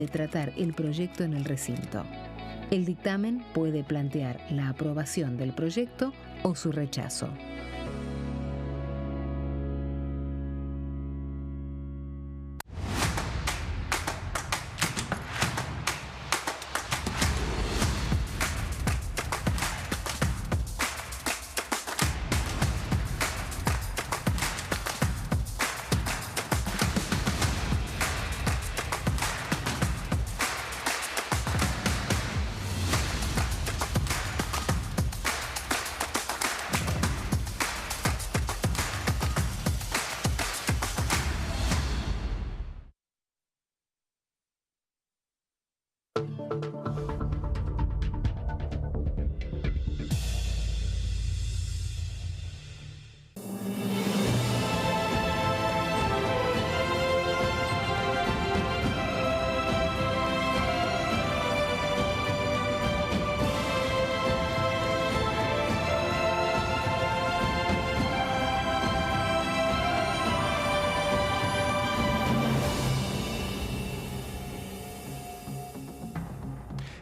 de tratar el proyecto en el recinto. El dictamen puede plantear la aprobación del proyecto o su rechazo.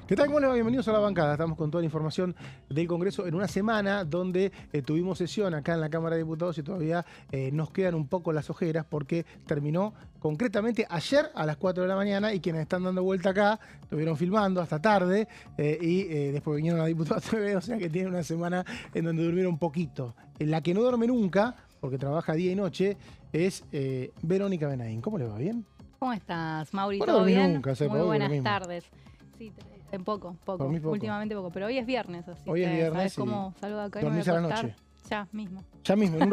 ¿Qué tal? ¿Cómo les va? Bienvenidos a La Bancada. Estamos con toda la información del Congreso en una semana donde tuvimos sesión acá en la Cámara de Diputados y todavía nos quedan un poco las ojeras porque terminó concretamente ayer a las 4 de la mañana y quienes están dando vuelta acá estuvieron filmando hasta tarde y después vinieron a Diputados TV, o sea que tienen una semana en donde durmieron poquito. La que no duerme nunca, porque trabaja día y noche, es Verónica Benaín. ¿Cómo le va? ¿Bien? ¿Cómo estás, Mauri? Bueno, ¿Todo bien? nunca, Muy buenas tardes. Sí, poco. Por mí poco. Últimamente poco, pero hoy es viernes, así hoy es viernes. ¿Sabes cómo salgo acá y me voy ¿Dormís a a la acostar? noche? Ya mismo. Ya mismo, en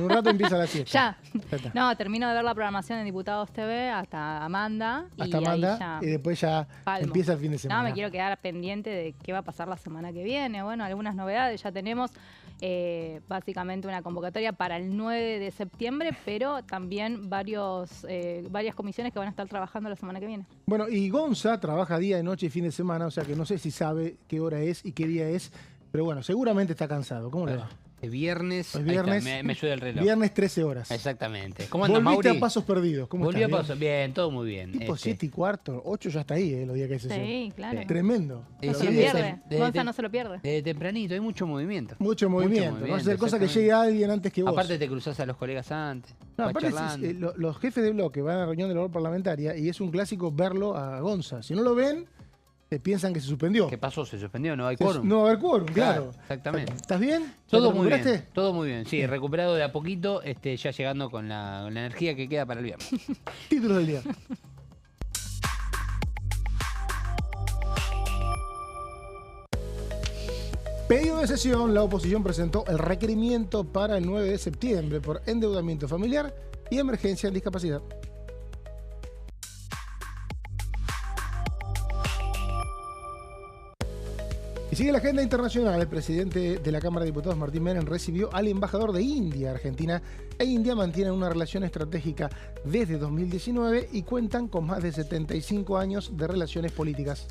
un rato empieza la siesta. Ya. está. No, termino de ver la programación en Diputados TV hasta Amanda. Hasta y Amanda ahí ya y después ya palmo. empieza el fin de semana. No, me quiero quedar pendiente de qué va a pasar la semana que viene. Bueno, algunas novedades ya tenemos. Básicamente una convocatoria para el 9 de septiembre, pero también varias comisiones que van a estar trabajando la semana que viene. Bueno, y Gonza trabaja día, noche y fin de semana, o sea que no sé si sabe qué hora es y qué día es, pero bueno, seguramente está cansado. ¿Cómo le va? Viernes, Hoy viernes, ahí está, me ayuda el reloj. Viernes 13 horas. Exactamente. ¿Cómo anda, Volviste Mauri? a pasos perdidos. ¿Cómo Volví a estás? pasos, bien, todo muy bien. Tipo 7 y cuarto, 8 ya está ahí, los días que hay sesión. Sí, claro. Tremendo. Sí, No Los se lo días- pierde. Gonza no se lo pierde. De tempranito, hay mucho movimiento. Mucho movimiento. Va a ser cosa que llegue alguien antes que vos. Aparte te cruzás a los colegas antes, No, vas aparte charlando. los jefes de bloque van a la reunión de la labor parlamentaria y es un clásico verlo a Gonza. Si no lo ven, piensan que se suspendió. ¿Qué pasó? ¿Se suspendió? ¿No hay quórum? No va a haber quórum, claro. Exactamente. ¿Estás bien? ¿Ya Todo te muy bien, recuperaste? todo muy bien. Sí, recuperado de a poquito, ya llegando con la energía que queda para el viernes. Títulos del día. Pedido de sesión, la oposición presentó el requerimiento para el 9 de septiembre por endeudamiento familiar y emergencia en discapacidad. Y sigue la agenda internacional. El presidente de la Cámara de Diputados, Martín Menem, recibió al embajador de India. Argentina e India mantienen una relación estratégica desde 2019 y cuentan con más de 75 años de relaciones políticas.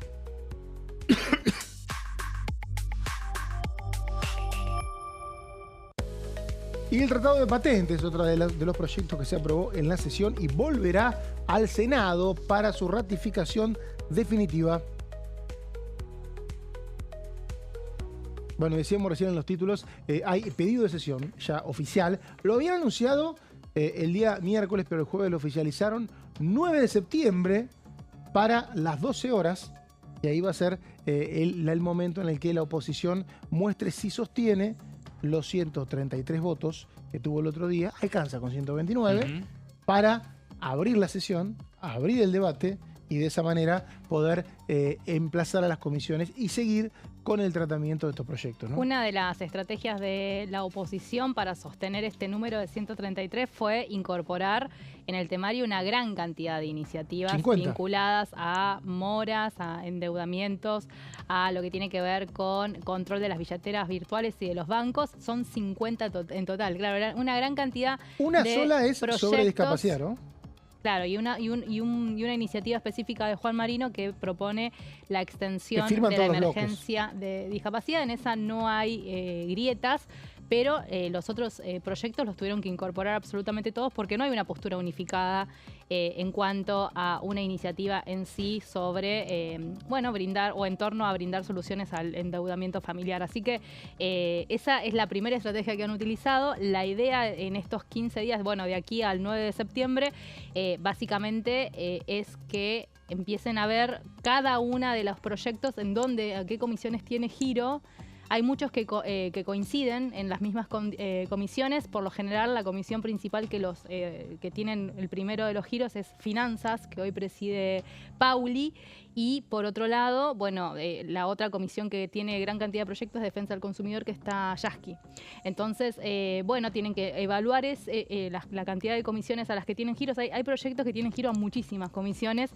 Y el Tratado de Patentes, otro de los proyectos que se aprobó en la sesión y volverá al Senado para su ratificación definitiva. Bueno, decíamos recién en los títulos, hay pedido de sesión ya oficial. Lo habían anunciado el día miércoles, pero el jueves lo oficializaron. 9 de septiembre para las 12 horas. Y ahí va a ser el momento en el que la oposición muestre si sostiene los 133 votos que tuvo el otro día. Alcanza con 129 para abrir la sesión, abrir el debate y de esa manera poder emplazar a las comisiones y seguir con el tratamiento de estos proyectos, ¿no? Una de las estrategias de la oposición para sostener este número de 133 fue incorporar en el temario una gran cantidad de iniciativas 50. vinculadas a moras, a endeudamientos, a lo que tiene que ver con control de las billeteras virtuales y de los bancos. Son 50 en total. Claro, era una gran cantidad Una de sola es sobre proyectos. discapacidad, ¿no? Claro, y una iniciativa específica de Juan Marino que propone la extensión Que firman de la todos los bloques. emergencia de discapacidad. En esa no hay grietas, pero los otros proyectos los tuvieron que incorporar absolutamente todos porque no hay una postura unificada en cuanto a una iniciativa en sí sobre, brindar o en torno a brindar soluciones al endeudamiento familiar. Así que esa es la primera estrategia que han utilizado. La idea en estos 15 días, de aquí al 9 de septiembre, básicamente es que empiecen a ver cada una de los proyectos en dónde, a qué comisiones tiene giro. Hay muchos que coinciden en las mismas comisiones. Por lo general, la comisión principal que tienen el primero de los giros es Finanzas, que hoy preside Pauli. Y por otro lado, la otra comisión que tiene gran cantidad de proyectos es Defensa del Consumidor, que está Yasky. Entonces, tienen que evaluar la cantidad de comisiones a las que tienen giros. Hay proyectos que tienen giro a muchísimas comisiones.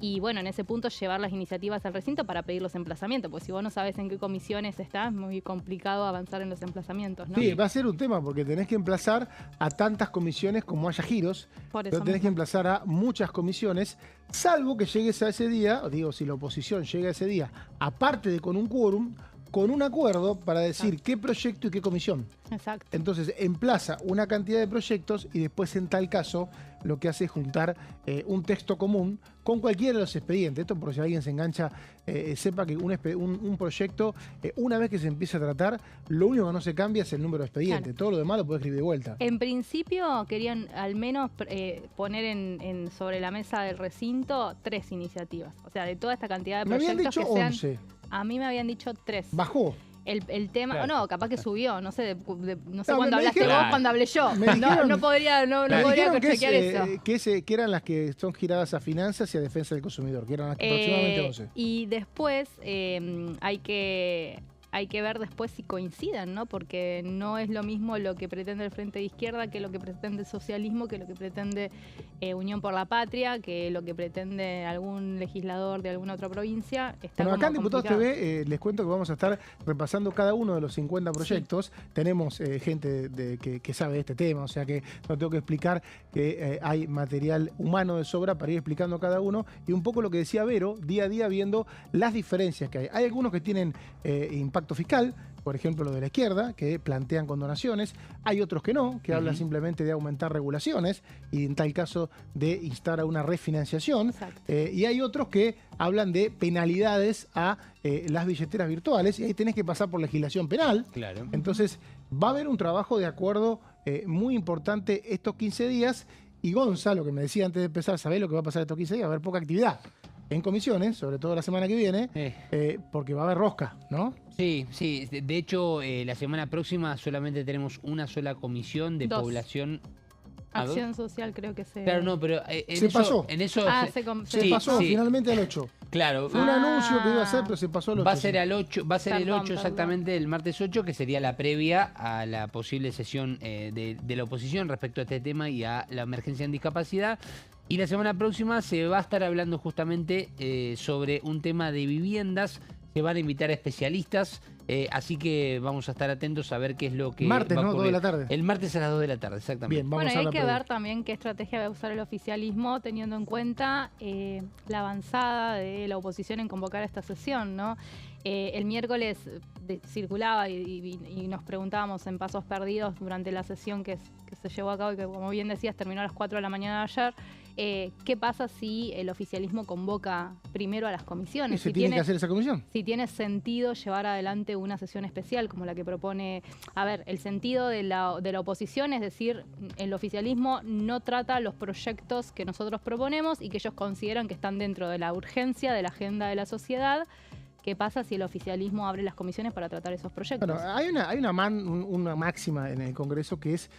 Y en ese punto llevar las iniciativas al recinto para pedir los emplazamientos, porque si vos no sabés en qué comisiones está, es muy complicado avanzar en los emplazamientos, ¿no? Sí, va a ser un tema, porque tenés que emplazar a tantas comisiones como haya giros, pero tenés que emplazar a muchas comisiones, salvo que llegues a ese día, si la oposición llega a ese día, aparte de con un quórum, con un acuerdo para decir qué proyecto y qué comisión. Exacto. Entonces emplaza una cantidad de proyectos y después en tal caso lo que hace es juntar un texto común con cualquiera de los expedientes. Esto por si alguien se engancha, sepa que un proyecto, una vez que se empieza a tratar, lo único que no se cambia es el número de expediente. Claro. Todo lo demás lo puede escribir de vuelta. En principio querían al menos poner sobre la mesa del recinto 3 iniciativas. O sea, de toda esta cantidad de proyectos. Me habían dicho que sean, 11. A mí me habían dicho 3. ¿Bajó? El tema, claro. No, capaz que subió, no sé cuándo hablaste vos, cuando hablé yo. No podría chequear eso. Que eran las que son giradas a finanzas y a defensa del consumidor, que eran aproximadamente 11. Y después hay que ver después si coincidan, ¿no? Porque no es lo mismo lo que pretende el Frente de Izquierda que lo que pretende el socialismo, que lo que pretende Unión por la Patria, que lo que pretende algún legislador de alguna otra provincia. Acá en Diputados TV les cuento que vamos a estar repasando cada uno de los 50 proyectos. Sí. Tenemos gente que sabe de este tema, o sea que no tengo que explicar que hay material humano de sobra para ir explicando cada uno. Y un poco lo que decía Vero, día a día viendo las diferencias que hay. Hay algunos que tienen impacto fiscal, por ejemplo lo de la izquierda, que plantean condonaciones. Hay otros que no, que hablan simplemente de aumentar regulaciones y en tal caso de instar a una refinanciación. Y hay otros que hablan de penalidades a las billeteras virtuales y ahí tenés que pasar por legislación penal. Claro. Entonces va a haber un trabajo de acuerdo muy importante estos 15 días y Gonza, lo que me decía antes de empezar, ¿sabés lo que va a pasar estos 15 días? Va a haber poca actividad en comisiones, sobre todo la semana que viene, porque va a haber rosca, ¿no? Sí. De hecho, la semana próxima solamente tenemos una sola comisión de población. Acción social creo que se... Claro, no, pero se pasó. Se pasó finalmente al 8. Claro. Fue un anuncio que iba a hacer, pero se pasó al 8. Va a ser el 8 exactamente, el martes 8, que sería la previa a la posible sesión de la oposición respecto a este tema y a la emergencia en discapacidad. Y la semana próxima se va a estar hablando justamente sobre un tema de viviendas. Se van a invitar a especialistas, así que vamos a estar atentos a ver qué es lo que martes, va a ¿no? 2 de la tarde. El martes a las 2 de la tarde, exactamente. Bien, vamos a hay que ver también qué estrategia va a usar el oficialismo, teniendo en cuenta la avanzada de la oposición en convocar esta sesión, ¿no? El miércoles circulaba y nos preguntábamos en Pasos Perdidos durante la sesión que se llevó a cabo y que, como bien decías, terminó a las 4 de la mañana de ayer. ¿Qué pasa si el oficialismo convoca primero a las comisiones? ¿Y se tiene que hacer esa comisión? Si tiene sentido llevar adelante una sesión especial como la que propone... A ver, el sentido de la oposición es decir, el oficialismo no trata los proyectos que nosotros proponemos y que ellos consideran que están dentro de la urgencia de la agenda de la sociedad. ¿Qué pasa si el oficialismo abre las comisiones para tratar esos proyectos? Bueno, hay una máxima en el Congreso que es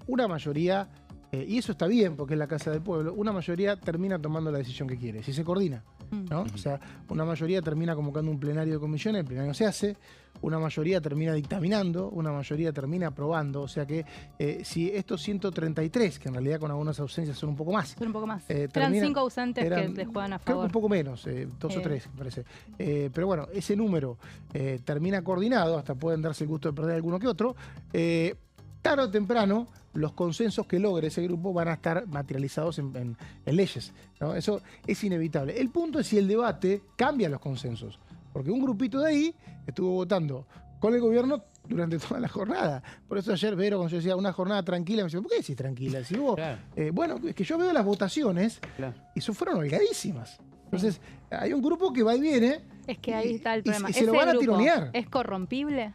una mayoría, y eso está bien porque es la Casa del Pueblo, una mayoría termina tomando la decisión que quiere, si se coordina, ¿no? O sea, una mayoría termina convocando un plenario de comisiones, el plenario se hace, una mayoría termina dictaminando, una mayoría termina aprobando, o sea que si estos 133, que en realidad con algunas ausencias son un poco más. Son un poco más. Eran 5 ausentes que les juegan a favor. Creo que un poco menos, 2 o 3 me parece. Pero bueno, ese número termina coordinado, hasta pueden darse el gusto de perder alguno que otro. Tarde o temprano, los consensos que logre ese grupo van a estar materializados en leyes, ¿no? Eso es inevitable. El punto es si el debate cambia los consensos. Porque un grupito de ahí estuvo votando con el gobierno durante toda la jornada. Por eso ayer Vero, cuando yo decía una jornada tranquila, me decía, ¿por qué decís tranquila? Si vos, Claro. bueno, es que yo veo las votaciones Claro. y fueron holgadísimas. Entonces, hay un grupo que va y viene. Es que ahí está el problema. Y se lo van a tironear. ¿Es corrompible?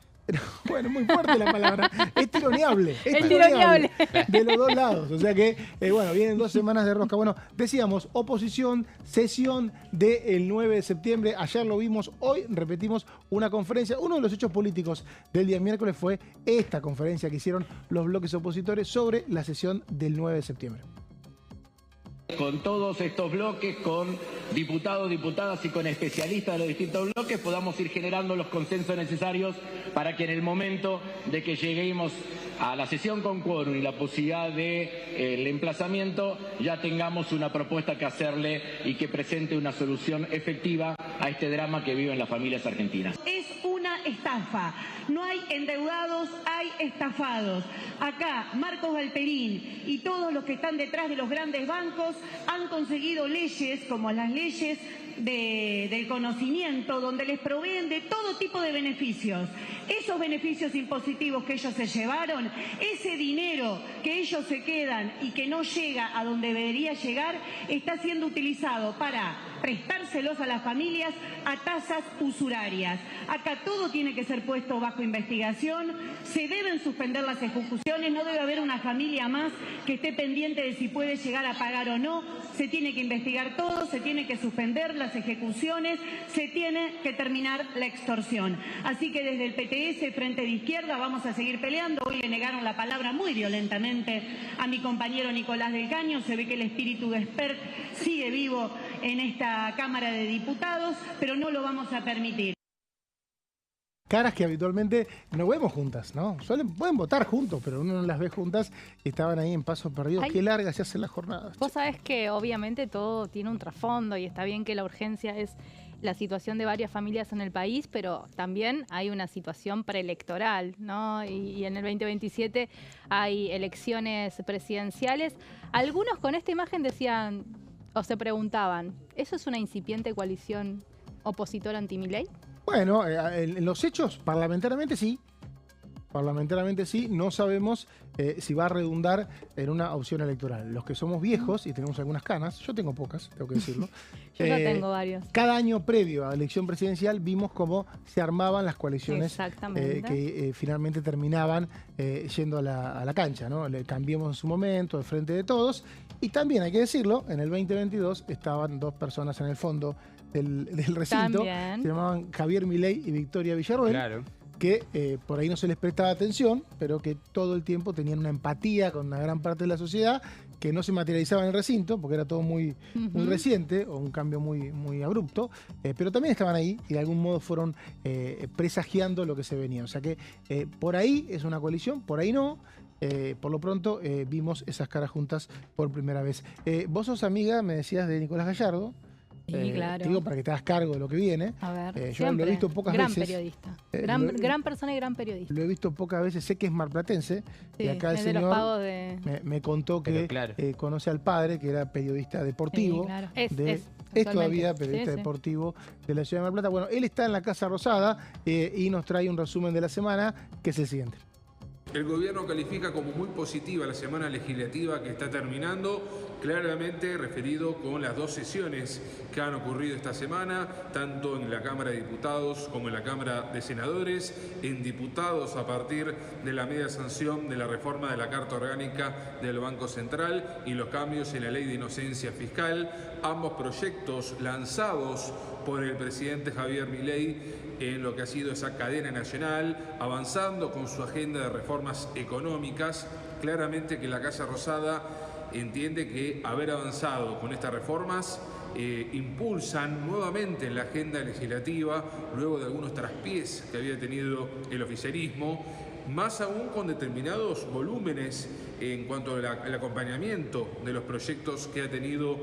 Bueno, muy fuerte la palabra. Es tironeable. Es tironeable. De los dos lados. O sea que, bueno, vienen 2 semanas de rosca. Bueno, decíamos, oposición, sesión del 9 de septiembre. Ayer lo vimos, hoy repetimos una conferencia. Uno de los hechos políticos del día miércoles fue esta conferencia que hicieron los bloques opositores sobre la sesión del 9 de septiembre. Con todos estos bloques, con diputados, diputadas y con especialistas de los distintos bloques, podamos ir generando los consensos necesarios para que en el momento de que lleguemos a la sesión con quórum y la posibilidad del emplazamiento, ya tengamos una propuesta que hacerle y que presente una solución efectiva a este drama que viven las familias argentinas. Es una estafa. No hay endeudados, hay estafados. Acá, Marcos Galperín y todos los que están detrás de los grandes bancos han conseguido leyes, como las leyes del conocimiento, donde les proveen de todo tipo de beneficios. Esos beneficios impositivos que ellos se llevaron, ese dinero que ellos se quedan y que no llega a donde debería llegar, está siendo utilizado para prestárselos a las familias a tasas usurarias. Acá todo tiene que ser puesto bajo investigación, se deben suspender las ejecuciones, no debe haber una familia más que esté pendiente de si puede llegar a pagar o no, se tiene que investigar todo, se tiene que suspender las ejecuciones, se tiene que terminar la extorsión. Así que desde el PTS, Frente de Izquierda, vamos a seguir peleando. Hoy le negaron la palabra muy violentamente a mi compañero Nicolás del Caño, se ve que el espíritu de Spert sigue vivo en esta Cámara de Diputados, pero no lo vamos a permitir. Caras que habitualmente no vemos juntas, ¿no? Pueden votar juntos, pero uno no las ve juntas y estaban ahí en pasos perdidos. Qué largas se hacen las jornadas. Vos sabés que obviamente todo tiene un trasfondo y está bien que la urgencia es la situación de varias familias en el país, pero también hay una situación preelectoral, ¿no? Y en el 2027 hay elecciones presidenciales. Algunos con esta imagen decían o se preguntaban, ¿eso es una incipiente coalición opositora anti-Milei? Bueno, en los hechos, parlamentariamente sí. Parlamentariamente sí. No sabemos si va a redundar en una opción electoral. Los que somos viejos y tenemos algunas canas, yo tengo pocas, tengo que decirlo. Yo ya tengo varios. Cada año previo a la elección presidencial vimos cómo se armaban las coaliciones que finalmente terminaban yendo a la cancha, ¿no? Le cambiamos en su momento, al frente de todos. Y también, hay que decirlo, en el 2022 estaban 2 personas en el fondo del recinto. También. Se llamaban Javier Milei y Victoria Villarroel. Claro. Que por ahí no se les prestaba atención, pero que todo el tiempo tenían una empatía con una gran parte de la sociedad que no se materializaba en el recinto, porque era todo muy reciente, o un cambio muy abrupto, pero también estaban ahí y de algún modo fueron presagiando lo que se venía. O sea que por ahí es una coalición, por ahí no. Por lo pronto vimos esas caras juntas por primera vez. Vos sos amiga, me decías, de Nicolás Gallardo. Sí, claro. Te digo para que te hagas cargo de lo que viene. A ver, yo lo he visto pocas gran veces. Periodista. Gran persona y gran periodista. Lo he visto pocas veces, sé que es marplatense. Sí, y acá el de señor los pagos de... me contó que conoce al padre, que era periodista deportivo. Sí, claro. Es todavía periodista deportivo de la ciudad de Mar del Plata. Bueno, él está en la Casa Rosada y nos trae un resumen de la semana, que es el siguiente. El gobierno califica como muy positiva la semana legislativa que está terminando, claramente referido con las 2 sesiones que han ocurrido esta semana, tanto en la Cámara de Diputados como en la Cámara de Senadores. En diputados, a partir de la media sanción de la reforma de la Carta Orgánica del Banco Central y los cambios en la Ley de Inocencia Fiscal, ambos proyectos lanzados por el presidente Javier Milei en lo que ha sido esa cadena nacional, avanzando con su agenda de reformas económicas. Claramente que la Casa Rosada entiende que haber avanzado con estas reformas impulsan nuevamente la agenda legislativa, luego de algunos traspiés que había tenido el oficialismo, más aún con determinados volúmenes en cuanto al acompañamiento de los proyectos que ha tenido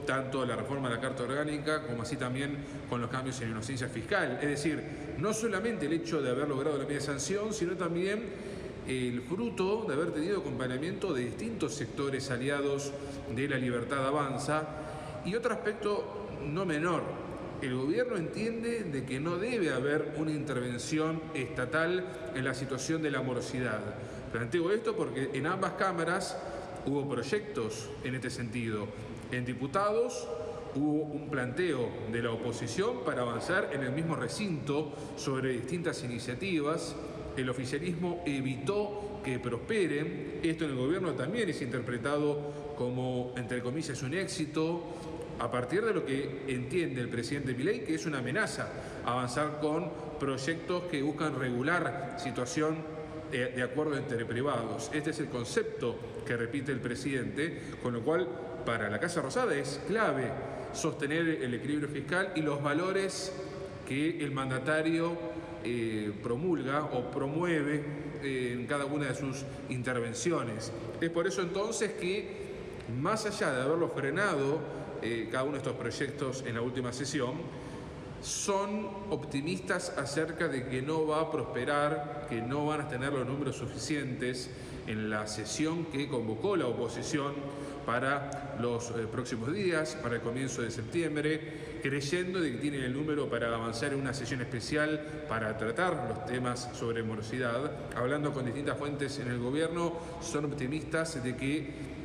tanto la reforma de la Carta Orgánica como así también con los cambios en inocencia fiscal. Es decir, no solamente el hecho de haber logrado la media sanción, sino también el fruto de haber tenido acompañamiento de distintos sectores aliados de La Libertad Avanza. Y otro aspecto no menor, el gobierno entiende de que no debe haber una intervención estatal en la situación de la morosidad. Planteo esto porque en ambas cámaras hubo proyectos en este sentido. En diputados hubo un planteo de la oposición para avanzar en el mismo recinto sobre distintas iniciativas. El oficialismo evitó que prosperen. Esto en el gobierno también es interpretado como, entre comillas, un éxito, a partir de lo que entiende el presidente Milei, que es una amenaza avanzar con proyectos que buscan regular situación de acuerdo entre privados. Este es el concepto que repite el presidente, con lo cual para la Casa Rosada es clave sostener el equilibrio fiscal y los valores que el mandatario promulga o promueve en cada una de sus intervenciones. Es por eso entonces que, más allá de haberlo frenado cada uno de estos proyectos en la última sesión, son optimistas acerca de que no va a prosperar, que no van a tener los números suficientes en la sesión que convocó la oposición para los próximos días, para el comienzo de septiembre, creyendo de que tienen el número para avanzar en una sesión especial para tratar los temas sobre morosidad. Hablando con distintas fuentes en el gobierno, son optimistas de que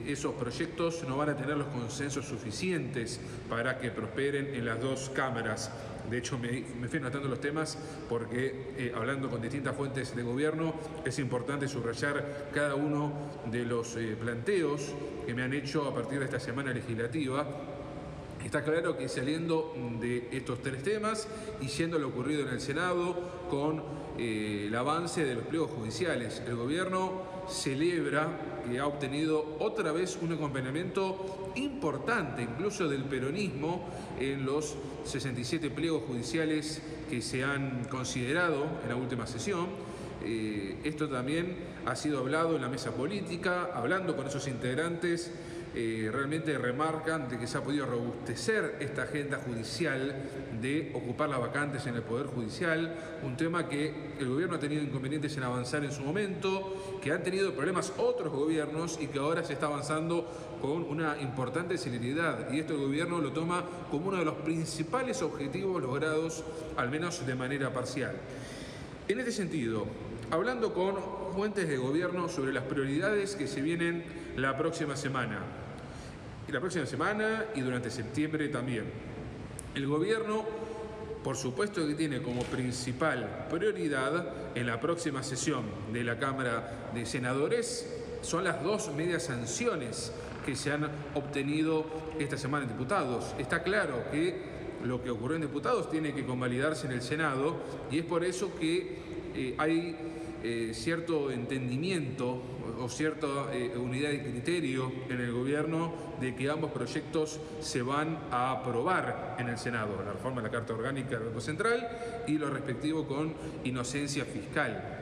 esos proyectos no van a tener los consensos suficientes para que prosperen en las dos cámaras. De hecho, me fui anotando los temas porque, hablando con distintas fuentes de gobierno, es importante subrayar cada uno de los planteos que me han hecho a partir de esta semana legislativa. Está claro que saliendo de estos tres temas y yendo a lo ocurrido en el Senado con el avance de los pliegos judiciales, el gobierno celebra que ha obtenido otra vez un acompañamiento importante, incluso del peronismo, en los 67 pliegos judiciales que se han considerado en la última sesión. Esto también ha sido hablado en la mesa política, hablando con esos integrantes. Realmente remarcan de que se ha podido robustecer esta agenda judicial de ocupar las vacantes en el Poder Judicial, un tema que el gobierno ha tenido inconvenientes en avanzar en su momento, que han tenido problemas otros gobiernos y que ahora se está avanzando con una importante celeridad, y esto el gobierno lo toma como uno de los principales objetivos logrados, al menos de manera parcial. En este sentido, hablando con fuentes de gobierno sobre las prioridades que se vienen la próxima semana y durante septiembre también. El gobierno, por supuesto que tiene como principal prioridad en la próxima sesión de la Cámara de Senadores son las dos medias sanciones que se han obtenido esta semana en diputados. Está claro que lo que ocurrió en diputados tiene que convalidarse en el Senado y es por eso que hay cierto entendimiento o cierta unidad de criterio en el gobierno de que ambos proyectos se van a aprobar en el Senado, la reforma de la Carta Orgánica del Banco Central y lo respectivo con inocencia fiscal.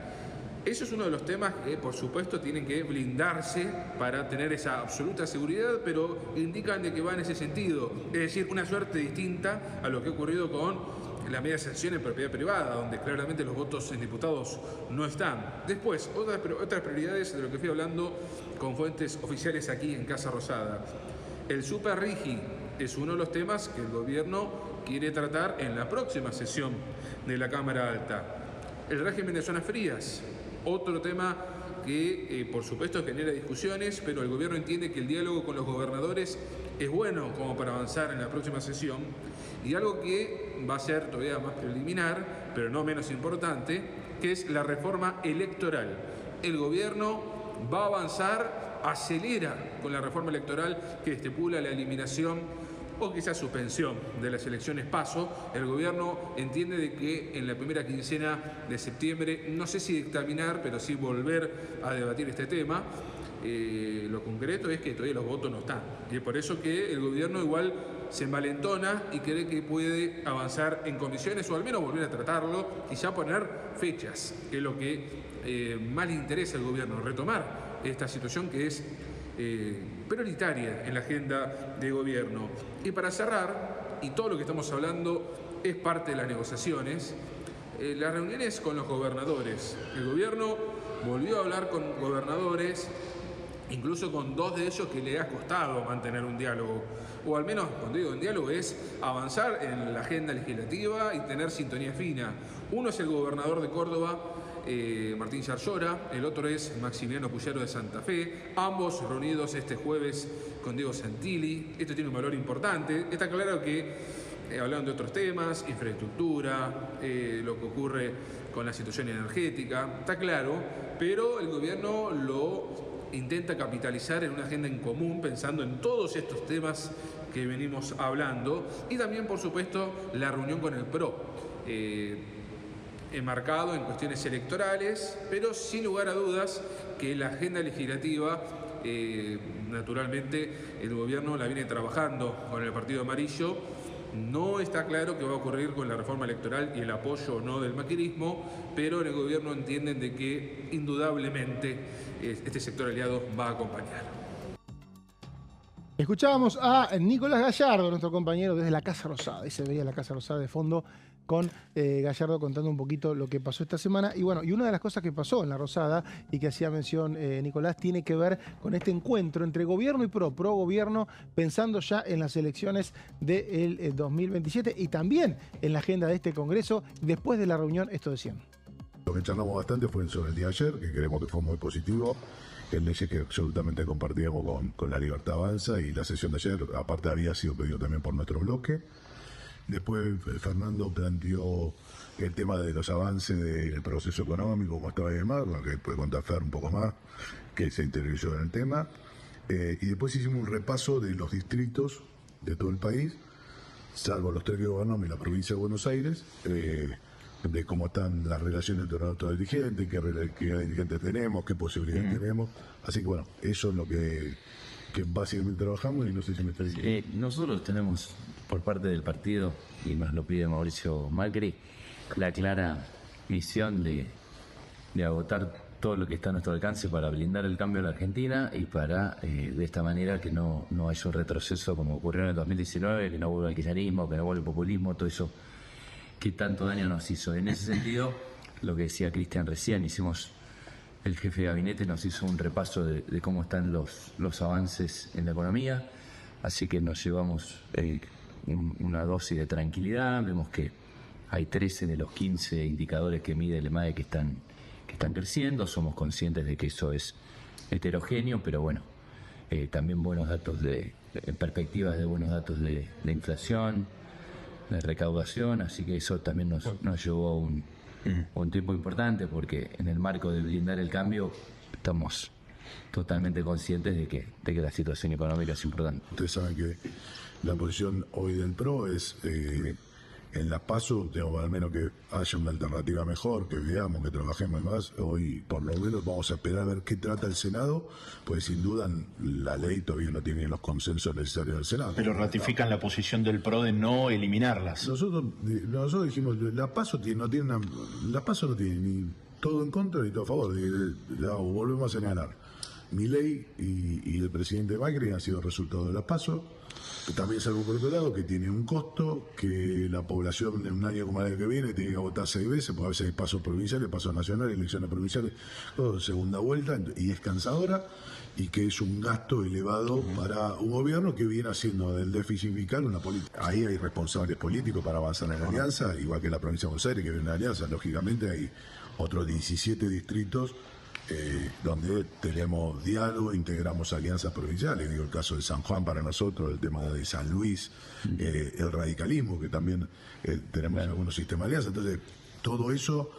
Eso es uno de los temas que, por supuesto, tienen que blindarse para tener esa absoluta seguridad, pero indican de que va en ese sentido, es decir, una suerte distinta a lo que ha ocurrido con la media sanción en propiedad privada, donde claramente los votos en diputados no están. Después, otras prioridades de lo que fui hablando con fuentes oficiales aquí en Casa Rosada. El Super RIGI es uno de los temas que el gobierno quiere tratar en la próxima sesión de la Cámara Alta. El régimen de zonas frías, otro tema que por supuesto genera discusiones, pero el gobierno entiende que el diálogo con los gobernadores es bueno como para avanzar en la próxima sesión, y algo que va a ser todavía más preliminar, pero no menos importante, que es la reforma electoral. El gobierno va a avanzar, acelera con la reforma electoral que estipula la eliminación o quizás suspensión de las elecciones PASO. El gobierno entiende de que en la primera quincena de septiembre, no sé si dictaminar, pero sí volver a debatir este tema. Lo concreto es que todavía los votos no están. Y es por eso que el gobierno igual se envalentona y cree que puede avanzar en comisiones o al menos volver a tratarlo y ya poner fechas, que es lo que más le interesa al gobierno, retomar esta situación que es prioritaria en la agenda de gobierno. Y para cerrar, y todo lo que estamos hablando es parte de las negociaciones, las reuniones con los gobernadores. El gobierno volvió a hablar con gobernadores, incluso con dos de ellos que le ha costado mantener un diálogo. o al menos, cuando digo en diálogo, es avanzar en la agenda legislativa y tener sintonía fina. Uno es el gobernador de Córdoba, Martín Yarlora, el otro es Maximiliano Puyaro de Santa Fe, ambos reunidos este jueves con Diego Santilli. Esto tiene un valor importante. Está claro que hablando de otros temas, infraestructura, lo que ocurre con la situación energética, está claro, pero el gobierno lo intenta capitalizar en una agenda en común, pensando en todos estos temas que venimos hablando, y también, por supuesto, la reunión con el PRO, enmarcado en cuestiones electorales, pero sin lugar a dudas que la agenda legislativa, naturalmente, el gobierno la viene trabajando con el Partido Amarillo. No está claro qué va a ocurrir con la reforma electoral y el apoyo o no del macrismo, pero en el gobierno entienden de que indudablemente este sector aliado va a acompañar. Escuchábamos a Nicolás Gallardo, nuestro compañero desde la Casa Rosada. Ahí se veía la Casa Rosada de fondo con Gallardo contando un poquito lo que pasó esta semana. Y bueno, y una de las cosas que pasó en la Rosada y que hacía mención Nicolás tiene que ver con este encuentro entre gobierno y pro gobierno, pensando ya en las elecciones del 2027 y también en la agenda de este Congreso. Después de la reunión, esto decían. Lo que charlamos bastante fue sobre el día de ayer, que creemos que fue muy positivo. El leyes que absolutamente compartíamos con la Libertad Avanza, y la sesión de ayer, aparte, había sido pedido también por nuestro bloque. Después Fernando planteó el tema de los avances del proceso económico, como estaba de mar, lo que puede contar Fer un poco más, que se interiorizó en el tema. Y después hicimos un repaso de los distritos de todo el país, salvo los 3 que gobernamos y la provincia de Buenos Aires, de cómo están las relaciones entre los otros dirigentes, qué dirigentes tenemos, qué posibilidades tenemos. Así que bueno, eso es lo que básicamente trabajamos, y no sé si me está diciendo. Nosotros tenemos por parte del partido, y nos lo pide Mauricio Macri, la clara misión de agotar todo lo que está a nuestro alcance para blindar el cambio en la Argentina y para de esta manera que no haya un retroceso como ocurrió en el 2019, que no vuelva el kirchnerismo, que no vuelva el populismo, todo eso que tanto daño nos hizo. En ese sentido, lo que decía Cristian recién, el jefe de gabinete nos hizo un repaso de cómo están los avances en la economía, así que nos llevamos una dosis de tranquilidad. Vemos que hay 13 de los 15 indicadores que mide el EMAE que están creciendo. Somos conscientes de que eso es heterogéneo, pero bueno, también buenos datos perspectivas de buenos datos de inflación, de recaudación, así que eso también nos llevó un tiempo importante, porque en el marco de blindar el cambio estamos totalmente conscientes de que la situación económica es importante. Ustedes saben que la posición hoy del PRO es en la PASO, al menos que haya una alternativa mejor, que veamos, que trabajemos más. Hoy por lo menos vamos a esperar a ver qué trata el Senado, pues sin duda la ley todavía no tiene los consensos necesarios del Senado. Pero ratifican la posición del PRO de no eliminarlas. Nosotros dijimos, la PASO no tiene ni todo en contra ni todo a favor, volvemos a señalar. Milei y el presidente Macri han sido resultado de la PASO. También es algo, por otro lado, que tiene un costo, que la población en un año como el año que viene tiene que votar 6 veces, porque a veces hay pasos provinciales, pasos nacionales, elecciones provinciales, todo segunda vuelta, y es cansadora, y que es un gasto elevado para un gobierno que viene haciendo del déficit fiscal una política. Ahí hay responsables políticos para avanzar en la alianza, igual que la provincia de Buenos Aires, que viene en la alianza. Lógicamente hay otros 17 distritos donde tenemos diálogo, integramos alianzas provinciales. Digo, el caso de San Juan para nosotros, el tema de San Luis, el radicalismo, que también tenemos algunos sistemas de alianza. Entonces, todo eso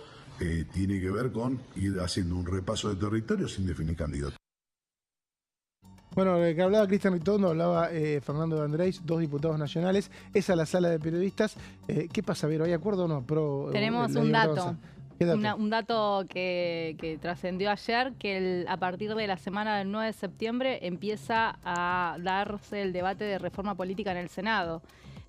tiene que ver con ir haciendo un repaso de territorio sin definir candidatos. Bueno, que hablaba Cristian Ritondo, hablaba Fernando de Andrés, 2 diputados nacionales. Esa es la sala de periodistas. ¿Qué pasa, Vero? ¿Hay acuerdo o no? Tenemos un dato. Un dato que trascendió ayer, que a partir de la semana del 9 de septiembre empieza a darse el debate de reforma política en el Senado.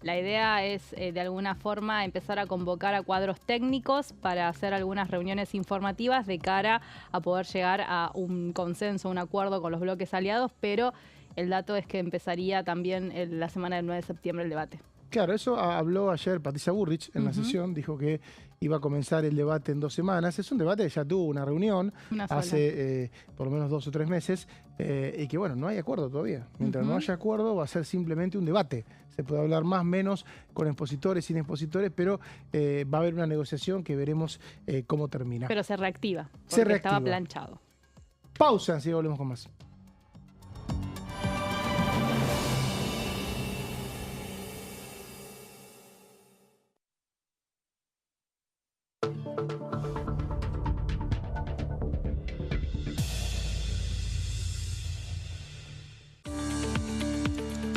La idea es, de alguna forma, empezar a convocar a cuadros técnicos para hacer algunas reuniones informativas de cara a poder llegar a un consenso, un acuerdo con los bloques aliados, pero el dato es que empezaría también la semana del 9 de septiembre el debate. Claro, eso habló ayer Patricia Bullrich en la sesión, dijo que iba a comenzar el debate en 2 semanas. Es un debate que ya tuvo una reunión hace por lo menos 2 o 3 meses y que bueno, no hay acuerdo todavía. Mientras no haya acuerdo va a ser simplemente un debate. Se puede hablar más, menos, con expositores, sin expositores, pero va a haber una negociación que veremos cómo termina. Pero se reactiva, porque se reactiva. Estaba planchado. Pausa, así volvemos con más.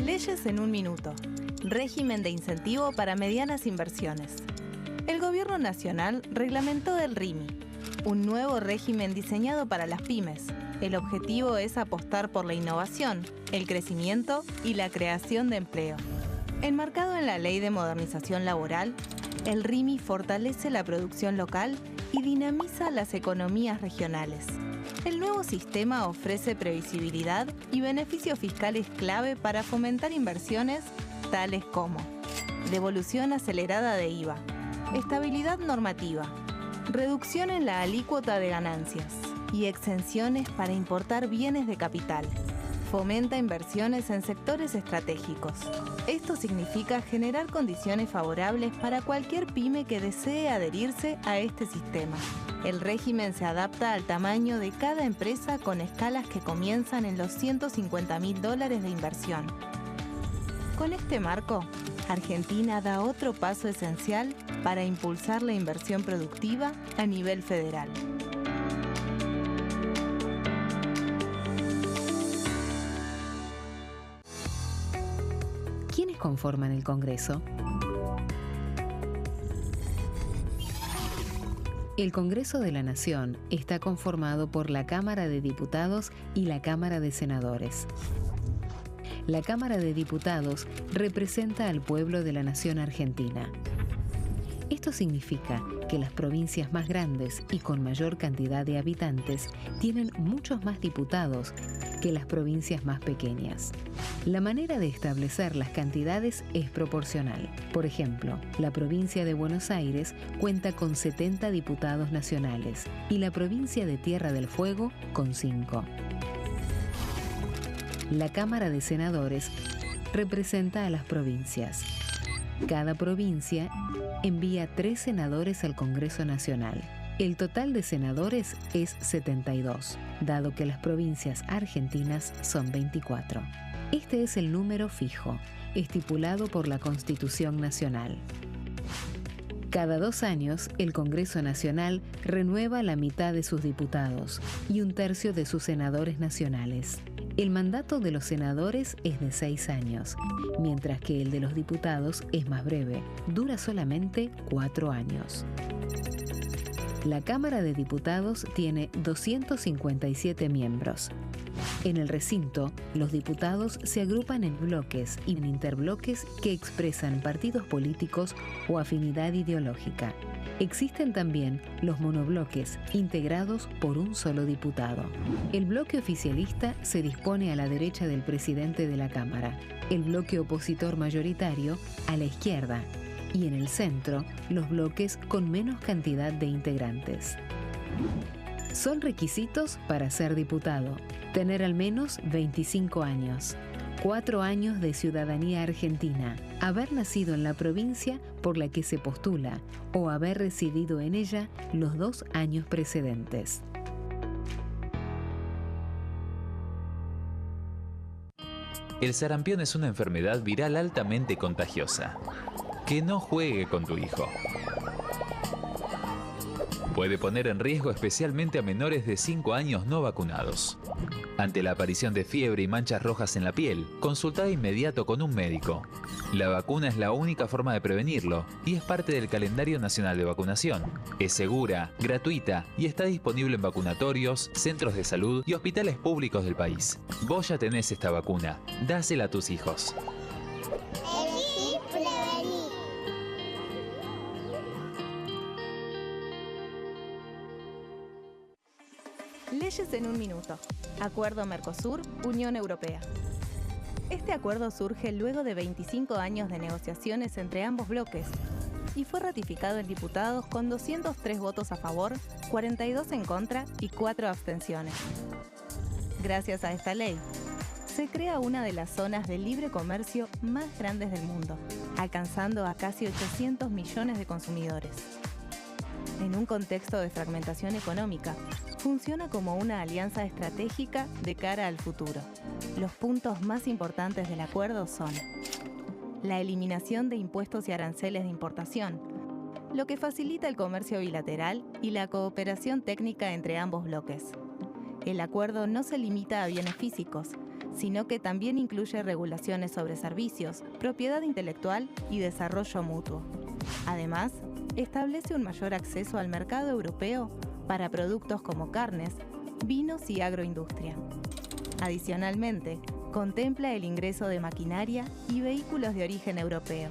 Leyes en un minuto. Régimen de incentivo para medianas inversiones. El Gobierno Nacional reglamentó el RIMI, un nuevo régimen diseñado para las pymes. El objetivo es apostar por la innovación, el crecimiento y la creación de empleo. Enmarcado en la Ley de Modernización Laboral, el RIMI fortalece la producción local y dinamiza las economías regionales. El nuevo sistema ofrece previsibilidad y beneficios fiscales clave para fomentar inversiones tales como devolución acelerada de IVA, estabilidad normativa, reducción en la alícuota de ganancias y exenciones para importar bienes de capital. Fomenta inversiones en sectores estratégicos. Esto significa generar condiciones favorables para cualquier pyme que desee adherirse a este sistema. El régimen se adapta al tamaño de cada empresa con escalas que comienzan en los $150.000 de inversión. Con este marco, Argentina da otro paso esencial para impulsar la inversión productiva a nivel federal. ¿Quiénes conforman el Congreso? El Congreso de la Nación está conformado por la Cámara de Diputados y la Cámara de Senadores. La Cámara de Diputados representa al pueblo de la nación argentina. Esto significa que las provincias más grandes y con mayor cantidad de habitantes tienen muchos más diputados que las provincias más pequeñas. La manera de establecer las cantidades es proporcional. Por ejemplo, la provincia de Buenos Aires cuenta con 70 diputados nacionales y la provincia de Tierra del Fuego con 5. La Cámara de Senadores representa a las provincias. Cada provincia envía 3 senadores al Congreso Nacional. El total de senadores es 72, dado que las provincias argentinas son 24. Este es el número fijo, estipulado por la Constitución Nacional. Cada 2 años, el Congreso Nacional renueva la mitad de sus diputados y 1/3 de sus senadores nacionales. El mandato de los senadores es de 6 años, mientras que el de los diputados es más breve, dura solamente 4 años. La Cámara de Diputados tiene 257 miembros. En el recinto, los diputados se agrupan en bloques y en interbloques que expresan partidos políticos o afinidad ideológica. Existen también los monobloques, integrados por un solo diputado. El bloque oficialista se dispone a la derecha del presidente de la Cámara, el bloque opositor mayoritario a la izquierda, y en el centro, los bloques con menos cantidad de integrantes. Son requisitos para ser diputado: tener al menos 25 años, 4 años de ciudadanía argentina, haber nacido en la provincia por la que se postula o haber residido en ella los 2 años precedentes. El sarampión es una enfermedad viral altamente contagiosa. Que no juegue con tu hijo. Puede poner en riesgo especialmente a menores de 5 años no vacunados. Ante la aparición de fiebre y manchas rojas en la piel, consulta de inmediato con un médico. La vacuna es la única forma de prevenirlo y es parte del calendario nacional de vacunación. Es segura, gratuita y está disponible en vacunatorios, centros de salud y hospitales públicos del país. Vos ya tenés esta vacuna. Dásela a tus hijos. Leyes en un minuto. Acuerdo Mercosur, Unión Europea. Este acuerdo surge luego de 25 años de negociaciones entre ambos bloques y fue ratificado en diputados con 203 votos a favor, 42 en contra y 4 abstenciones. Gracias a esta ley, se crea una de las zonas de libre comercio más grandes del mundo, alcanzando a casi 800 millones de consumidores. En un contexto de fragmentación económica, funciona como una alianza estratégica de cara al futuro. Los puntos más importantes del acuerdo son la eliminación de impuestos y aranceles de importación, lo que facilita el comercio bilateral y la cooperación técnica entre ambos bloques. El acuerdo no se limita a bienes físicos, sino que también incluye regulaciones sobre servicios, propiedad intelectual y desarrollo mutuo. Además, establece un mayor acceso al mercado europeo para productos como carnes, vinos y agroindustria. Adicionalmente, contempla el ingreso de maquinaria y vehículos de origen europeo.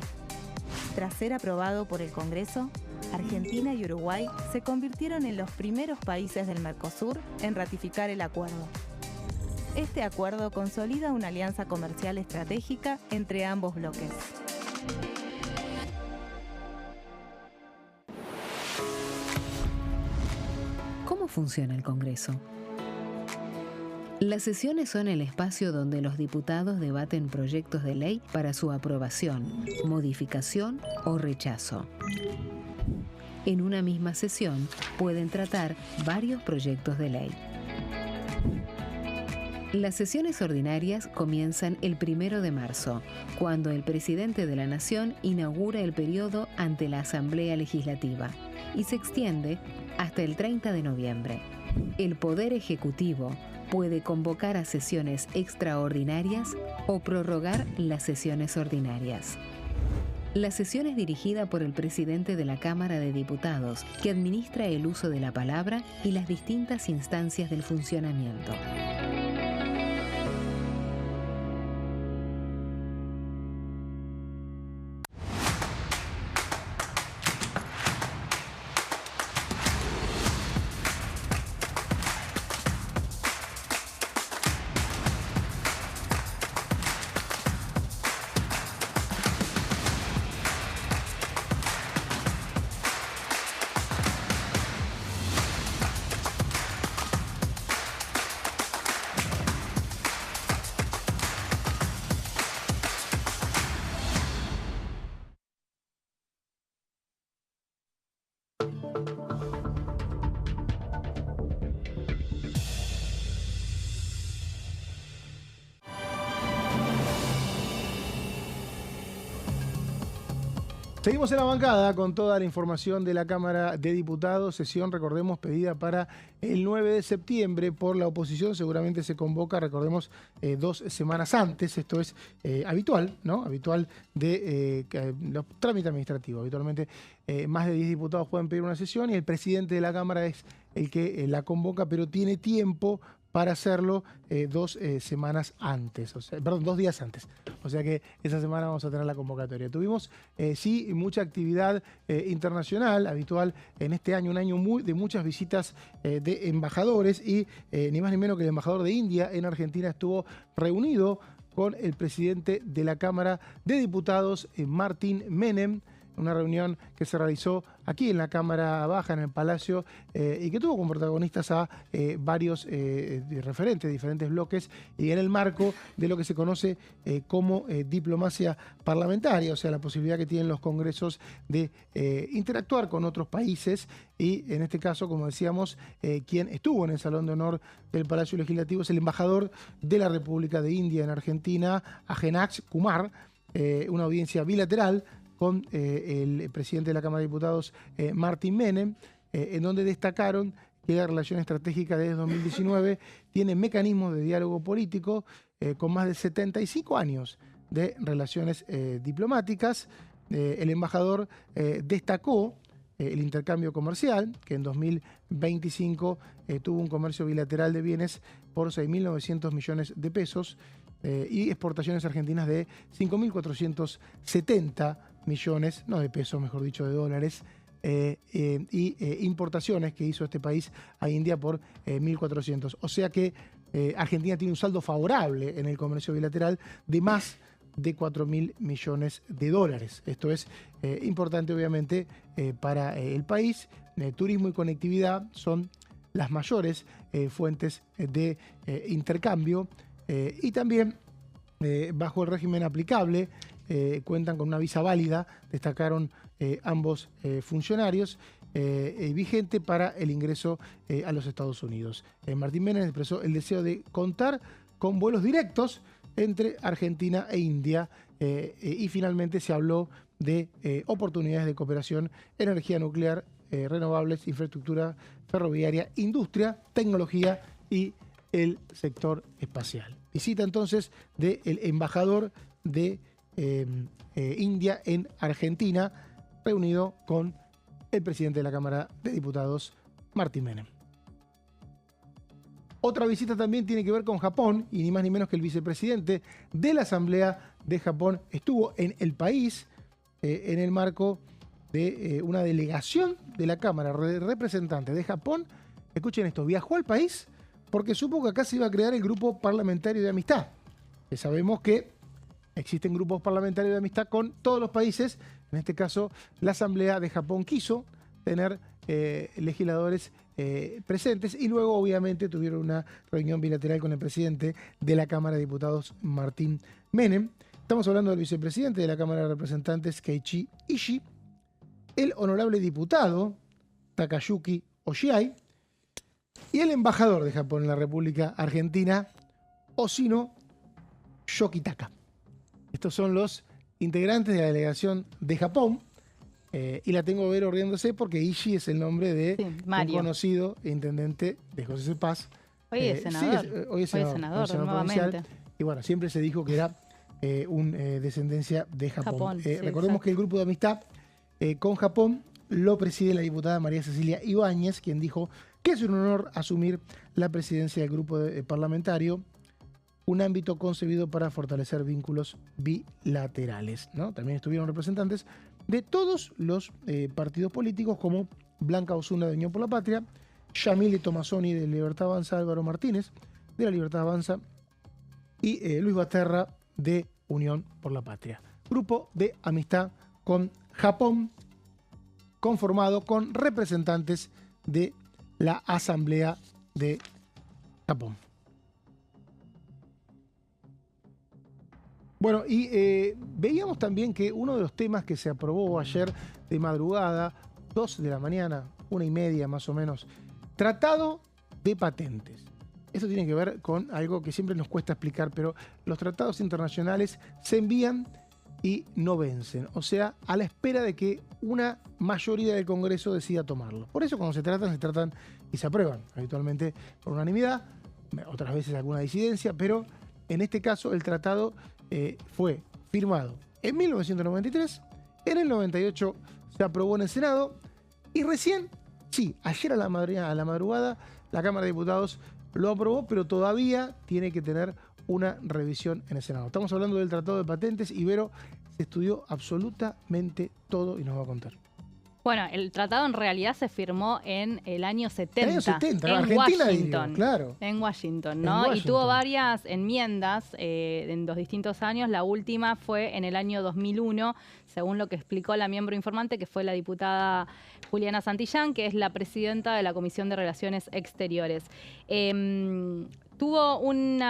Tras ser aprobado por el Congreso, Argentina y Uruguay se convirtieron en los primeros países del Mercosur en ratificar el acuerdo. Este acuerdo consolida una alianza comercial estratégica entre ambos bloques. ¿Cómo funciona el Congreso? Las sesiones son el espacio donde los diputados debaten proyectos de ley para su aprobación, modificación o rechazo. En una misma sesión pueden tratar varios proyectos de ley. Las sesiones ordinarias comienzan el 1 de marzo, cuando el presidente de la Nación inaugura el periodo ante la Asamblea Legislativa, y se extiende hasta el 30 de noviembre. El Poder Ejecutivo puede convocar a sesiones extraordinarias o prorrogar las sesiones ordinarias. La sesión es dirigida por el presidente de la Cámara de Diputados, que administra el uso de la palabra y las distintas instancias del funcionamiento. Seguimos en la bancada con toda la información de la Cámara de Diputados, sesión, recordemos, pedida para el 9 de septiembre por la oposición. Seguramente se convoca, recordemos, 2 semanas antes. Esto es habitual, ¿no? Habitual de los trámites administrativos. Habitualmente más de 10 diputados pueden pedir una sesión y el presidente de la Cámara es el que la convoca, pero tiene tiempo para hacerlo 2 semanas antes, 2 días antes. O sea que esa semana vamos a tener la convocatoria. Tuvimos, sí, mucha actividad internacional, habitual en este año, un año de muchas visitas de embajadores y ni más ni menos que el embajador de India en Argentina estuvo reunido con el presidente de la Cámara de Diputados, Martin Menem, una reunión que se realizó aquí en la Cámara Baja, en el Palacio, y que tuvo como protagonistas a varios referentes de diferentes bloques, y en el marco de lo que se conoce como diplomacia parlamentaria, o sea, la posibilidad que tienen los congresos de interactuar con otros países, y en este caso, como decíamos, quien estuvo en el Salón de Honor del Palacio Legislativo es el embajador de la República de India en Argentina, Ajenaksh Kumar, una audiencia bilateral con el presidente de la Cámara de Diputados, Martin Menem, en donde destacaron que la relación estratégica desde 2019 tiene mecanismos de diálogo político con más de 75 años de relaciones diplomáticas. El embajador destacó el intercambio comercial, que en 2025 tuvo un comercio bilateral de bienes por 6.900 millones de pesos y exportaciones argentinas de 5.470 millones, no de pesos, mejor dicho, de dólares, y importaciones que hizo este país a India por 1.400. O sea que Argentina tiene un saldo favorable en el comercio bilateral de más de 4.000 millones de dólares. Esto es importante, obviamente, para el país. Turismo y conectividad son las mayores fuentes de intercambio y también bajo el régimen aplicable cuentan con una visa válida, destacaron ambos funcionarios, vigente para el ingreso a los Estados Unidos. Martín Menem expresó el deseo de contar con vuelos directos entre Argentina e India y finalmente se habló de oportunidades de cooperación, energía nuclear, renovables, infraestructura ferroviaria, industria, tecnología y el sector espacial. Visita entonces del embajador de India en Argentina, reunido con el presidente de la Cámara de Diputados, Martín Menem. Otra visita también tiene que ver con Japón, y ni más ni menos que el vicepresidente de la Asamblea de Japón estuvo en el país en el marco de una delegación de la Cámara de Representantes de Japón. Escuchen esto, viajó al país porque supo que acá se iba a crear el Grupo Parlamentario de Amistad. Que sabemos que existen grupos parlamentarios de amistad con todos los países. En este caso, la Asamblea de Japón quiso tener legisladores presentes y luego obviamente tuvieron una reunión bilateral con el presidente de la Cámara de Diputados, Martín Menem. Estamos hablando del vicepresidente de la Cámara de Representantes, Keiichi Ishii, el honorable diputado, Takayuki Oshiai, y el embajador de Japón en la República Argentina, Osino Yokitaka. Estos son los integrantes de la delegación de Japón. Y la tengo que ver riéndose porque Ishii es el nombre de un conocido intendente de José C. Paz. Hoy es senador. Sí, hoy es senador nuevamente. Y bueno, siempre se dijo que era descendencia de Japón. Sí, recordemos que el grupo de amistad con Japón lo preside la diputada María Cecilia Ibáñez, quien dijo que es un honor asumir la presidencia del grupo parlamentario, un ámbito concebido para fortalecer vínculos bilaterales, ¿no? También estuvieron representantes de todos los partidos políticos como Blanca Osuna de Unión por la Patria, Yamile Tomassoni de Libertad Avanza, Álvaro Martínez de la Libertad Avanza y Luis Basterra de Unión por la Patria. Grupo de amistad con Japón, conformado con representantes de la Asamblea de Japón. Bueno, y veíamos también que uno de los temas que se aprobó ayer de madrugada, 2 de la mañana, 1:30 más o menos, tratado de patentes. Esto tiene que ver con algo que siempre nos cuesta explicar, pero los tratados internacionales se envían y no vencen. O sea, a la espera de que una mayoría del Congreso decida tomarlo. Por eso cuando se tratan y se aprueban, habitualmente por unanimidad, otras veces alguna disidencia, pero en este caso el tratado fue firmado en 1993, en el 98 se aprobó en el Senado y recién, sí, ayer a la madrugada, la Cámara de Diputados lo aprobó, pero todavía tiene que tener una revisión en el Senado. Estamos hablando del Tratado de Patentes y Vero se estudió absolutamente todo y nos va a contar. Bueno, el tratado en realidad se firmó en el año 70, en Argentina, Washington, digo, claro. En Washington, ¿no? Y tuvo varias enmiendas en los distintos años. La última fue en el año 2001, según lo que explicó la miembro informante, que fue la diputada Juliana Santillán, que es la presidenta de la Comisión de Relaciones Exteriores. Tuvo un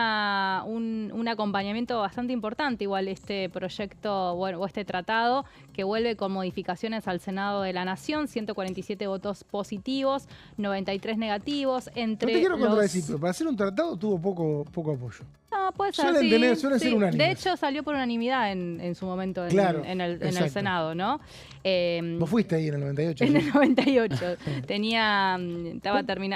acompañamiento bastante importante, igual este proyecto, bueno, o este tratado, que vuelve con modificaciones al Senado de la Nación, 147 votos positivos, 93 negativos. Entre no te quiero contradecir, pero para hacer un tratado tuvo poco apoyo. No, puede ser, suelen sí. ser unánimes. De hecho, salió por unanimidad en su momento en el Senado, ¿no? Vos fuiste ahí en el 98. En el 98.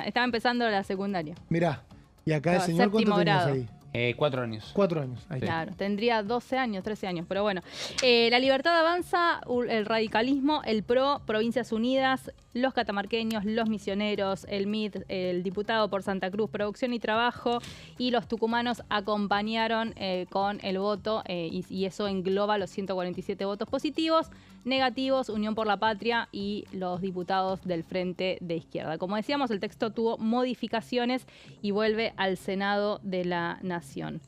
Estaba empezando la secundaria. Mirá. Y acá el señor, ¿cuánto tenías ahí? 4 años. 4 años. Ahí claro, tendría 12 años, 13 años, pero bueno. La Libertad Avanza, el radicalismo, el PRO, Provincias Unidas, los catamarqueños, los misioneros, el MIT, el diputado por Santa Cruz, Producción y Trabajo, y los tucumanos acompañaron con el voto, y eso engloba los 147 votos positivos. negativos, Unión por la Patria y los diputados del Frente de Izquierda. Como decíamos, el texto tuvo modificaciones y vuelve al Senado de la Nación.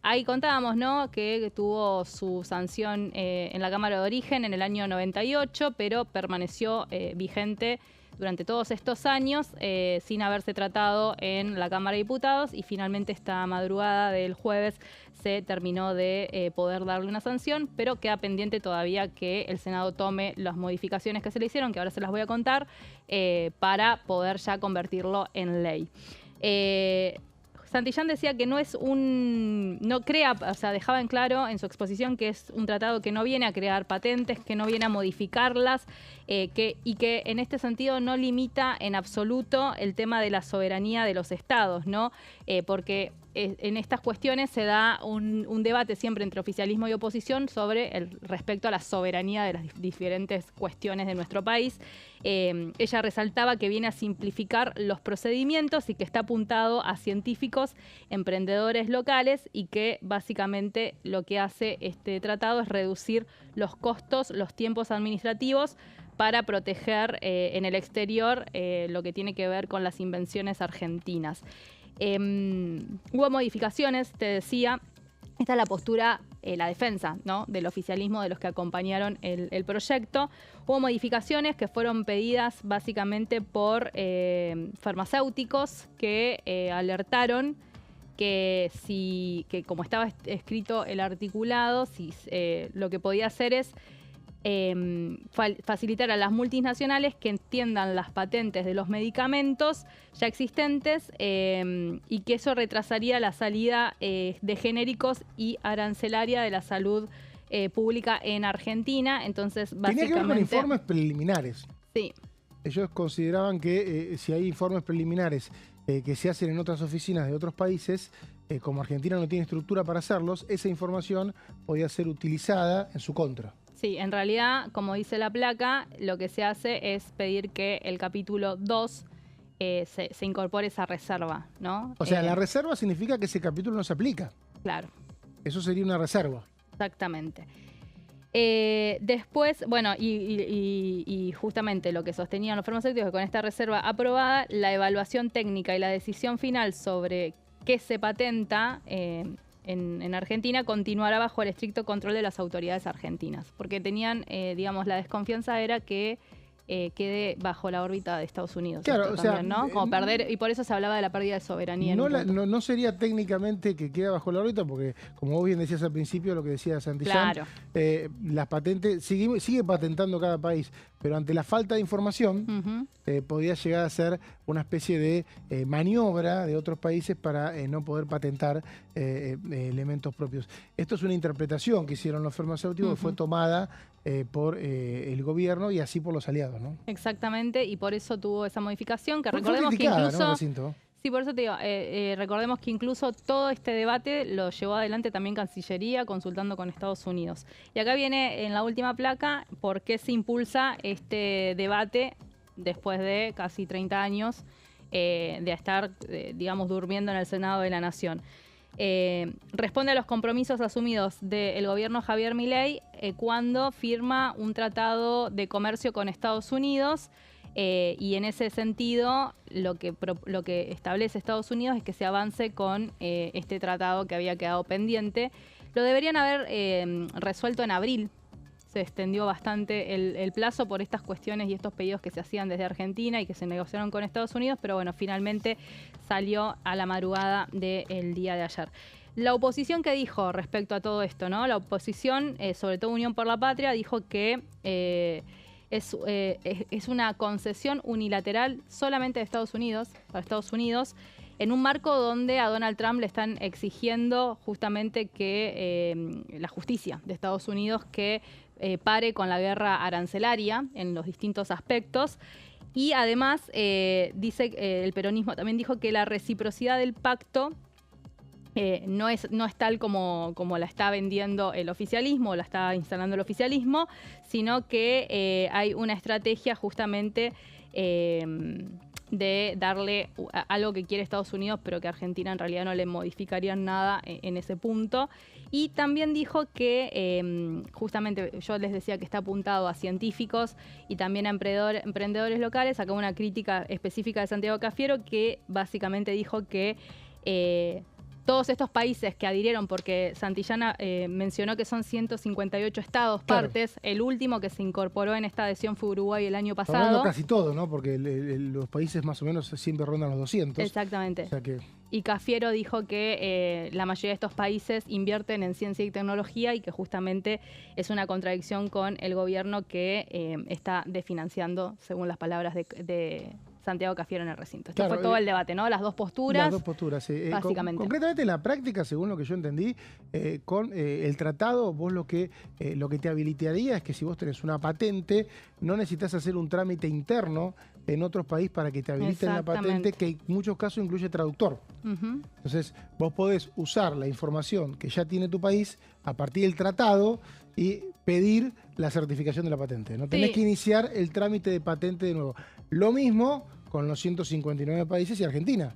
Ahí contábamos, ¿no?, que tuvo su sanción en la Cámara de Origen en el año 98, pero permaneció vigente durante todos estos años sin haberse tratado en la Cámara de Diputados, y finalmente esta madrugada del jueves se terminó de poder darle una sanción, pero queda pendiente todavía que el Senado tome las modificaciones que se le hicieron, que ahora se las voy a contar, para poder ya convertirlo en ley. Santillán decía que dejaba en claro en su exposición que es un tratado que no viene a crear patentes, que no viene a modificarlas, y que en este sentido no limita en absoluto el tema de la soberanía de los estados, ¿no? Porque en estas cuestiones se da un debate siempre entre oficialismo y oposición sobre respecto a la soberanía de las diferentes cuestiones de nuestro país. Ella resaltaba que viene a simplificar los procedimientos y que está apuntado a científicos, emprendedores locales, y que básicamente lo que hace este tratado es reducir los costos, los tiempos administrativos para proteger en el exterior lo que tiene que ver con las invenciones argentinas. Hubo modificaciones, te decía. Esta es la postura, la defensa, ¿no?, del oficialismo, de los que acompañaron el proyecto. Hubo modificaciones que fueron pedidas básicamente por farmacéuticos que alertaron que como estaba escrito el articulado, lo que podía hacer es facilitar a las multinacionales que entiendan las patentes de los medicamentos ya existentes, y que eso retrasaría la salida de genéricos y arancelaria de la salud pública en Argentina. Entonces, básicamente... Tenía que ver con informes preliminares. Sí. Ellos consideraban que si hay informes preliminares que se hacen en otras oficinas de otros países, como Argentina no tiene estructura para hacerlos, esa información podía ser utilizada en su contra. Sí, en realidad, como dice la placa, lo que se hace es pedir que el capítulo 2 se incorpore esa reserva, ¿no? O sea, la reserva significa que ese capítulo no se aplica. Claro. Eso sería una reserva. Exactamente. Después, bueno, y justamente lo que sostenían los farmacéuticos, que con esta reserva aprobada, la evaluación técnica y la decisión final sobre qué se patenta en Argentina continuará bajo el estricto control de las autoridades argentinas, porque tenían, digamos, la desconfianza era que quede bajo la órbita de Estados Unidos. Claro, o sea, también, ¿no? Como perder, y por eso se hablaba de la pérdida de soberanía. No sería técnicamente que quede bajo la órbita, porque como vos bien decías al principio, lo que decía Santillán, claro, las patentes, sigue patentando cada país, pero ante la falta de información, podía llegar a ser una especie de maniobra de otros países para no poder patentar elementos propios. Esto es una interpretación que hicieron los farmacéuticos, que fue tomada por el gobierno y así por los aliados, ¿no? Exactamente, y por eso tuvo esa modificación, que fue recordemos que incluso... ¿no? Recinto. Sí, por eso te digo, recordemos que incluso todo este debate lo llevó adelante también Cancillería, consultando con Estados Unidos. Y acá viene en la última placa por qué se impulsa este debate después de casi 30 años de estar, digamos, durmiendo en el Senado de la Nación. Responde a los compromisos asumidos del gobierno Javier Milei cuando firma un tratado de comercio con Estados Unidos. Y en ese sentido, lo que establece Estados Unidos es que se avance con este tratado que había quedado pendiente. Lo deberían haber resuelto en abril. Se extendió bastante el plazo por estas cuestiones y estos pedidos que se hacían desde Argentina y que se negociaron con Estados Unidos, pero bueno, finalmente salió a la madrugada del día de ayer. La oposición, ¿qué dijo respecto a todo esto, ¿no? La oposición, sobre todo Unión por la Patria, dijo que... Es una concesión unilateral solamente de Estados Unidos, para Estados Unidos, en un marco donde a Donald Trump le están exigiendo justamente que la justicia de Estados Unidos que pare con la guerra arancelaria en los distintos aspectos. Y además, dice el peronismo también dijo que la reciprocidad del pacto no es tal como la está vendiendo el oficialismo, la está instalando el oficialismo, sino que hay una estrategia justamente de darle algo que quiere Estados Unidos, pero que Argentina en realidad no le modificarían nada en ese punto. Y también dijo que, justamente yo les decía que está apuntado a científicos y también a emprendedores locales. Sacó una crítica específica de Santiago Cafiero, que básicamente dijo que todos estos países que adhirieron, porque Santillana mencionó que son 158 estados partes, el último que se incorporó en esta adhesión fue Uruguay el año pasado. Hablando casi todo, ¿no? Porque los países más o menos siempre rondan los 200. Exactamente. O sea que... Y Cafiero dijo que la mayoría de estos países invierten en ciencia y tecnología y que justamente es una contradicción con el gobierno que está desfinanciando, según las palabras de Santiago Cafiero en el recinto. Esto fue todo el debate, ¿no? Las dos posturas. Las dos posturas, sí. Básicamente. Concretamente en la práctica, según lo que yo entendí, con el tratado, vos lo que te habilitaría es que si vos tenés una patente, no necesitas hacer un trámite interno en otro país para que te habiliten la patente, que en muchos casos incluye traductor. Entonces, vos podés usar la información que ya tiene tu país a partir del tratado y pedir la certificación de la patente. No tenés que iniciar el trámite de patente de nuevo. Lo mismo con los 159 países y Argentina.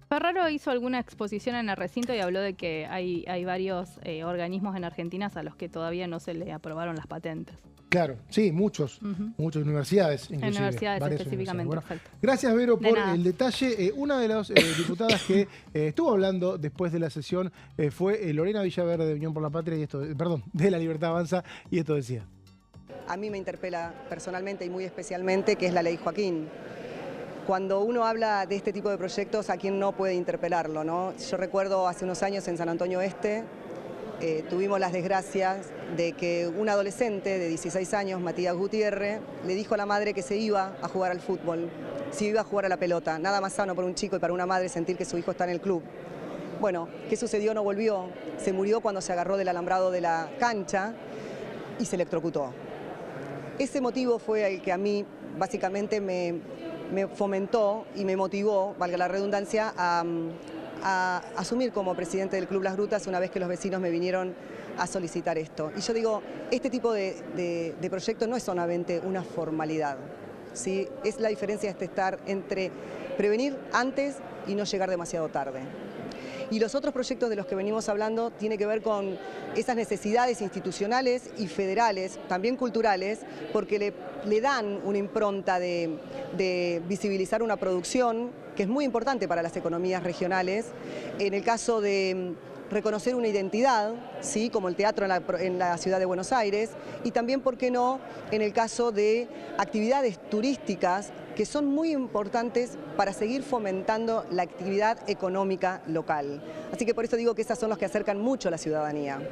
Ferraro hizo alguna exposición en el recinto y habló de que hay varios organismos en Argentina a los que todavía no se le aprobaron las patentes. Claro, sí, muchas universidades, inclusive. En universidades específicamente, Bueno, perfecto. Gracias, Vero, por el detalle. Una de las diputadas que estuvo hablando después de la sesión fue Lorena Villaverde de Unión por la Patria, y esto, de La Libertad Avanza, y esto decía. A mí me interpela personalmente y muy especialmente, que es la Ley Joaquín. Cuando uno habla de este tipo de proyectos, ¿a quién no puede interpelarlo, no? Yo recuerdo hace unos años en San Antonio Este, tuvimos las desgracias de que un adolescente de 16 años, Matías Gutiérrez, le dijo a la madre que se iba a jugar al fútbol, se iba a jugar a la pelota. Nada más sano para un chico y para una madre sentir que su hijo está en el club. Bueno, ¿qué sucedió? No volvió. Se murió cuando se agarró del alambrado de la cancha y se electrocutó. Ese motivo fue el que a mí básicamente me fomentó y me motivó, valga la redundancia, a asumir como presidente del Club Las Grutas una vez que los vecinos me vinieron a solicitar esto. Y yo digo, este tipo de proyectos no es solamente una formalidad, ¿sí? Es la diferencia entre prevenir antes y no llegar demasiado tarde. Y los otros proyectos de los que venimos hablando tienen que ver con esas necesidades institucionales y federales, también culturales, porque le dan una impronta de visibilizar una producción que es muy importante para las economías regionales. En el caso de reconocer una identidad, ¿sí? Como el teatro en la ciudad de Buenos Aires, y también, ¿por qué no?, en el caso de actividades turísticas que son muy importantes para seguir fomentando la actividad económica local. Así que por eso digo que esas son los que acercan mucho a la ciudadanía.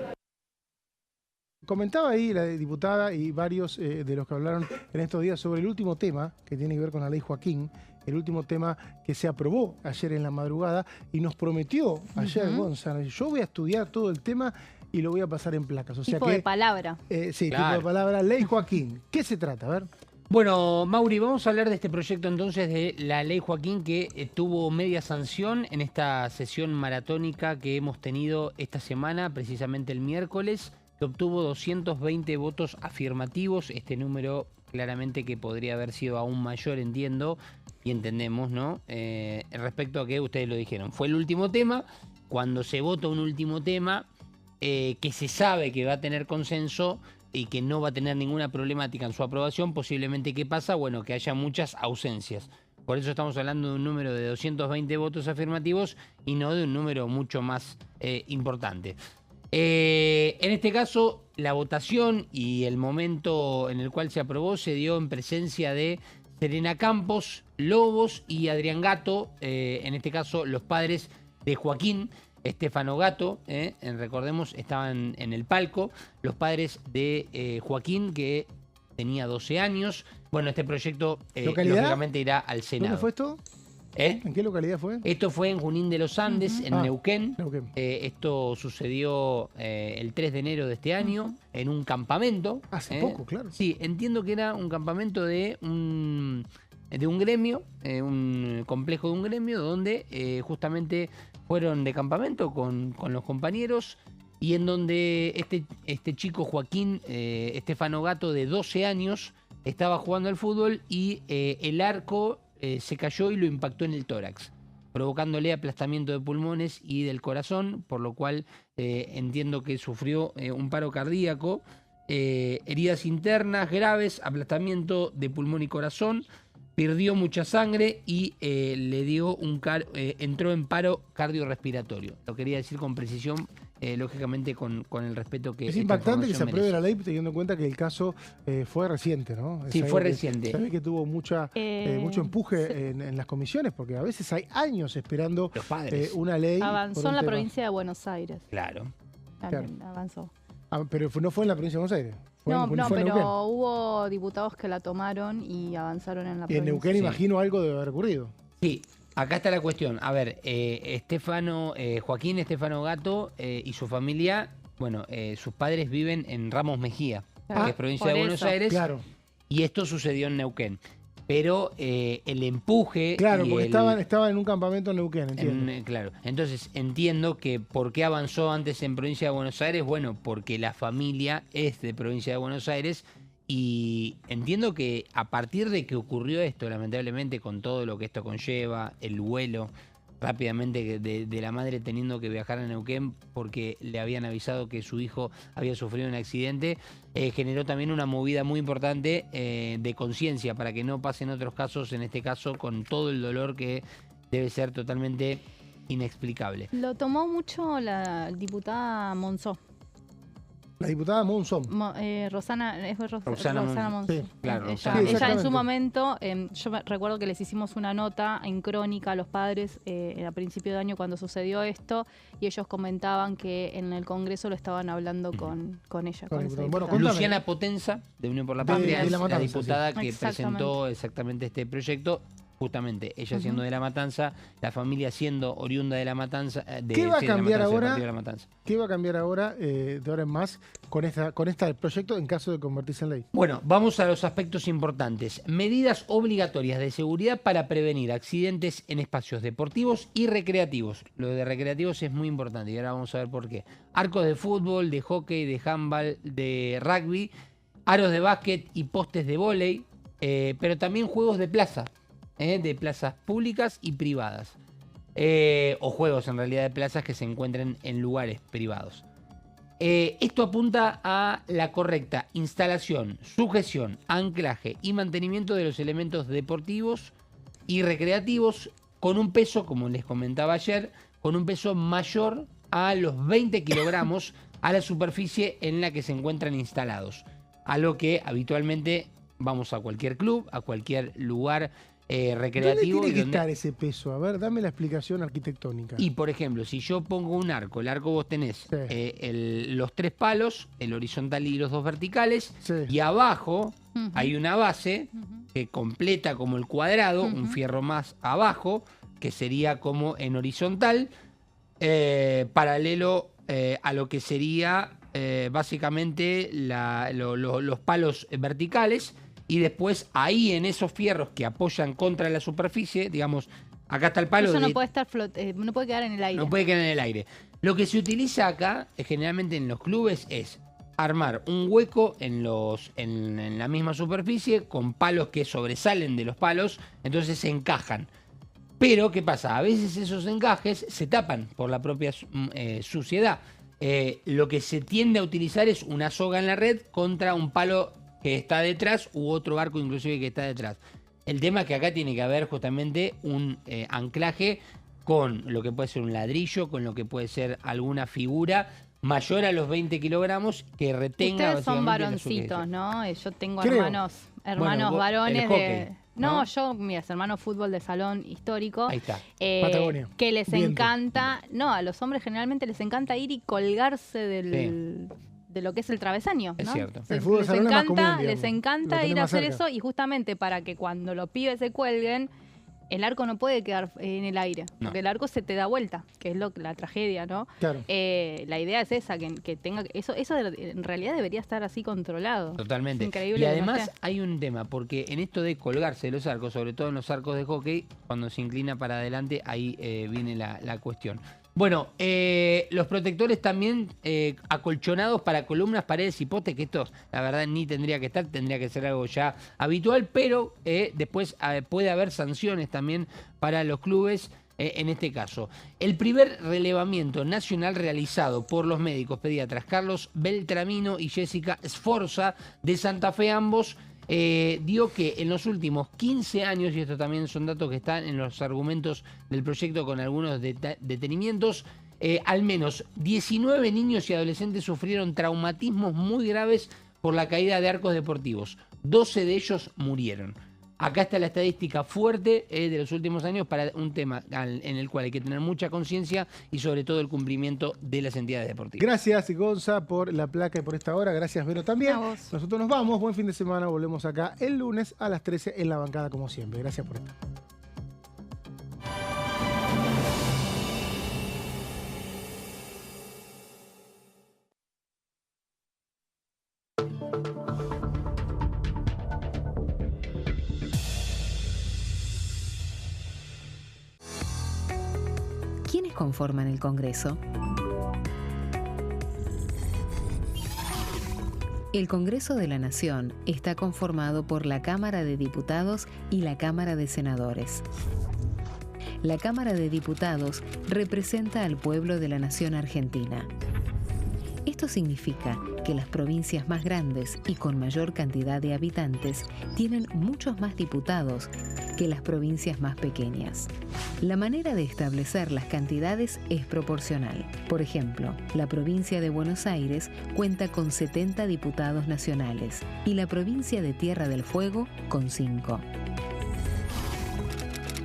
Comentaba ahí la diputada y varios de los que hablaron en estos días sobre el último tema que tiene que ver con la Ley Joaquín, el último tema que se aprobó ayer en la madrugada y nos prometió ayer Gonzalo, yo voy a estudiar todo el tema y lo voy a pasar en placas. O sea tipo de palabra. Sí, claro. Tipo de palabra. Ley Joaquín. ¿Qué se trata? A ver. Bueno, Mauri, vamos a hablar de este proyecto entonces de la Ley Joaquín, que tuvo media sanción en esta sesión maratónica que hemos tenido esta semana, precisamente el miércoles, que obtuvo 220 votos afirmativos. Este número claramente que podría haber sido aún mayor, entiendo, y entendemos, ¿no? Respecto a que ustedes lo dijeron, fue el último tema. Cuando se vota un último tema que se sabe que va a tener consenso y que no va a tener ninguna problemática en su aprobación, posiblemente, ¿qué pasa? Bueno, que haya muchas ausencias. Por eso estamos hablando de un número de 220 votos afirmativos y no de un número mucho más importante. En este caso, la votación y el momento en el cual se aprobó se dio en presencia de Serena Campos, Lobos y Adrián Gatto, en este caso los padres de Joaquín. Estefano Gatto, recordemos, estaban en el palco, los padres de Joaquín, que tenía 12 años. Bueno, este proyecto lógicamente irá al Senado. ¿Dónde fue esto? ¿En qué localidad fue? Esto fue en Junín de los Andes, en Neuquén. Esto sucedió el 3 de enero de este año, en un campamento. Hace poco, claro. Sí, entiendo que era un campamento de un gremio, un complejo de un gremio, donde justamente fueron de campamento con los compañeros, y en donde este chico Joaquín Estefano Gatto, de 12 años, estaba jugando al fútbol y el arco se cayó y lo impactó en el tórax, provocándole aplastamiento de pulmones y del corazón, por lo cual entiendo que sufrió un paro cardíaco, heridas internas graves, aplastamiento de pulmón y corazón, perdió mucha sangre y le dio entró en paro cardiorrespiratorio. Lo quería decir con precisión, lógicamente con el respeto que es impactante que se apruebe la ley teniendo en cuenta que el caso fue reciente, ¿no? Sí, fue reciente. Se ve que tuvo mucho empuje en las comisiones, porque a veces hay años esperando una ley. Avanzó en la provincia de Buenos Aires. Claro. También avanzó. Pero no fue en la provincia de Buenos Aires. No, pero hubo diputados que la tomaron y avanzaron en la provincia. Y en Neuquén, imagino, algo debe haber ocurrido. Sí, acá está la cuestión. A ver, Joaquín Estefano Gato y su familia, sus padres viven en Ramos Mejía, que es provincia de Buenos Aires, y esto sucedió en Neuquén. Pero el empuje... Claro, porque estaban en un campamento en Neuquén, entiendo. Claro, entonces entiendo que ¿por qué avanzó antes en provincia de Buenos Aires? Bueno, porque la familia es de provincia de Buenos Aires y entiendo que a partir de que ocurrió esto, lamentablemente, con todo lo que esto conlleva, el vuelo rápidamente de la madre teniendo que viajar a Neuquén porque le habían avisado que su hijo había sufrido un accidente, generó también una movida muy importante de conciencia para que no pasen otros casos, en este caso con todo el dolor que debe ser totalmente inexplicable. Lo tomó mucho la diputada Monzó. La diputada Monzón. Rosana Monzón. Sí, claro, ella en su momento, yo recuerdo que les hicimos una nota en Crónica a los padres a principio de año cuando sucedió esto y ellos comentaban que en el Congreso lo estaban hablando con ella. Luciana Potenza, de Unión por la Patria, es la diputada que presentó exactamente este proyecto. Justamente, ella siendo de La Matanza, la familia siendo oriunda de La Matanza. ¿Qué va a cambiar ahora? ¿Qué va a cambiar ahora, de ahora en más, con este proyecto en caso de convertirse en ley? Bueno, vamos a los aspectos importantes. Medidas obligatorias de seguridad para prevenir accidentes en espacios deportivos y recreativos. Lo de recreativos es muy importante y ahora vamos a ver por qué. Arcos de fútbol, de hockey, de handball, de rugby, aros de básquet y postes de vóley, pero también juegos de plaza. De plazas públicas y privadas, o juegos en realidad de plazas que se encuentren en lugares privados. Esto apunta a la correcta instalación, sujeción, anclaje y mantenimiento de los elementos deportivos y recreativos con un peso, como les comentaba ayer, con un peso mayor a los 20 kilogramos a la superficie en la que se encuentran instalados, a lo que habitualmente vamos a cualquier club, a cualquier lugar recreativo. ¿Dónde tiene que estar ese peso? A ver, dame la explicación arquitectónica. Y por ejemplo, si yo pongo un arco, el arco vos tenés los 3 palos, el horizontal y los 2 verticales, y abajo hay una base que completa como el cuadrado, un fierro más abajo, que sería como en horizontal, paralelo a lo que sería básicamente los palos verticales. Y después ahí en esos fierros que apoyan contra la superficie, digamos, acá está el palo. Eso no puede estar no puede quedar en el aire. No puede quedar en el aire. Lo que se utiliza acá, generalmente en los clubes, es armar un hueco en la misma superficie con palos que sobresalen de los palos, entonces se encajan. Pero, ¿qué pasa? A veces esos encajes se tapan por la propia suciedad. Lo que se tiende a utilizar es una soga en la red contra un palo que está detrás u otro arco inclusive que está detrás. El tema es que acá tiene que haber justamente un anclaje con lo que puede ser un ladrillo, con lo que puede ser alguna figura mayor a los 20 kilogramos que retenga. Ustedes son varoncitos, ¿no? Yo tengo hermanos varones de... No, yo, mira, hermanos fútbol de salón histórico. Ahí está. Patagonia. Que les encanta... No, a los hombres generalmente les encanta ir y colgarse de lo que es el travesaño, ¿no? Es cierto. El fútbol de salón es más común, les encanta ir a hacer cerca. eso y justamente para que cuando los pibes se cuelguen, el arco no puede quedar en el aire, porque el arco se te da vuelta, que es la tragedia, ¿no? Claro. La idea es esa, que tenga eso en realidad debería estar así controlado. Totalmente. Es increíble. Y además hay un tema, porque en esto de colgarse de los arcos, sobre todo en los arcos de hockey, cuando se inclina para adelante, ahí viene la cuestión. Bueno, los protectores también acolchonados para columnas, paredes y postes, que esto la verdad ni tendría que estar, tendría que ser algo ya habitual, pero después puede haber sanciones también para los clubes en este caso. El primer relevamiento nacional realizado por los médicos pediatras Carlos Beltramino y Jessica Sforza de Santa Fe ambos, dio que en los últimos 15 años, y esto también son datos que están en los argumentos del proyecto con algunos detenimientos, al menos 19 niños y adolescentes sufrieron traumatismos muy graves por la caída de arcos deportivos. 12 de ellos murieron. Acá está la estadística fuerte de los últimos años para un tema en el cual hay que tener mucha conciencia y sobre todo el cumplimiento de las entidades deportivas. Gracias, Gonza, por la placa y por esta hora. Gracias, Vero, también. Nosotros nos vamos. Buen fin de semana. Volvemos acá el lunes a las 13 en La Bancada, como siempre. Gracias por estar. ¿Quiénes conforman el Congreso? El Congreso de la Nación está conformado por la Cámara de Diputados y la Cámara de Senadores. La Cámara de Diputados representa al pueblo de la nación argentina. Esto significa que las provincias más grandes y con mayor cantidad de habitantes tienen muchos más diputados que las provincias más pequeñas. La manera de establecer las cantidades es proporcional. Por ejemplo, la provincia de Buenos Aires cuenta con 70 diputados nacionales y la provincia de Tierra del Fuego con 5.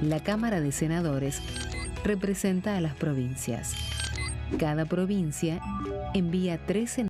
La Cámara de Senadores representa a las provincias. Cada provincia envía 3 senadores